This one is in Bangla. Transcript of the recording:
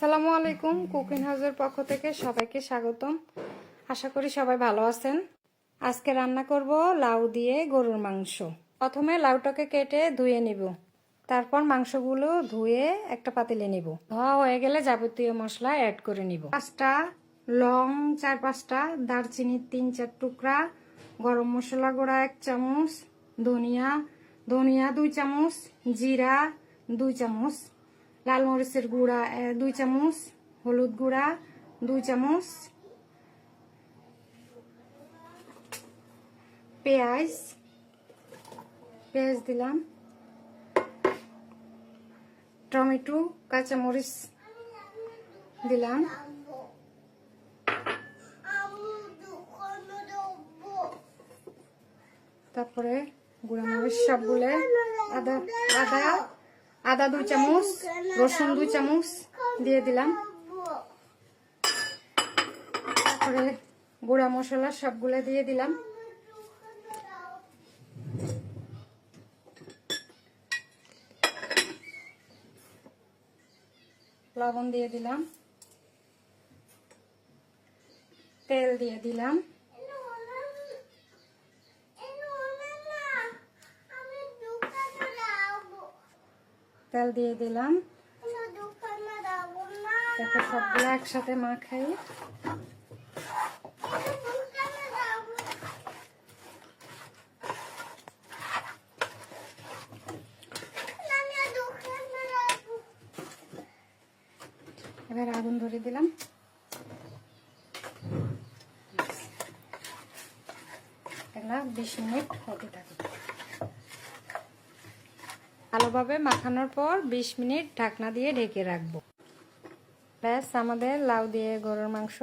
আসসালামু আলাইকুম। কুকিং হাউসের পক্ষ থেকে সবাইকে স্বাগতম। আশা করি সবাই ভালো আছেন। আজকে রান্না করব লাউ দিয়ে গরুর মাংস। প্রথমে লাউটাকে কেটে ধুয়ে নিব, তারপর মাংসগুলো ধুয়ে একটা পাতিলে নিব। ধোয়া হয়ে গেলে যাবতীয় মশলা অ্যাড করে নিব। 5টা লং, 4-5টা দারচিনি, 3-4 টুকরা, গরম মশলা গুঁড়া 1 চামচ, ধনিয়া 2 চামচ, জিরা 2 চামচ, লাল মরিচের গুঁড়া 2 চামচ, হলুদ গুঁড়া 2 চামচ, পেঁয়াজ দিলাম, টমেটো, কাঁচামরিচ দিলাম, তারপরে গুঁড়া মরিচ সবগুলো, আদা 2 চামচ, রসুন 2 চামচ দিয়ে দিলাম। তারপরে গুঁড়া মশলা সবগুলো দিয়ে দিলাম। লবণ দিয়ে দিলাম, তেল দিয়ে দিলাম, তারপর সবগুলো একসাথে মাখাই। এবার আগুন ধরে দিলাম। এগুলা 20 মিনিট হতে থাকে। ভালোভাবে মাখানোর পর 20 মিনিট ঢাকনা দিয়ে ঢেকে রাখবো। ব্যাস, আমাদের লাউ দিয়ে গরুর মাংস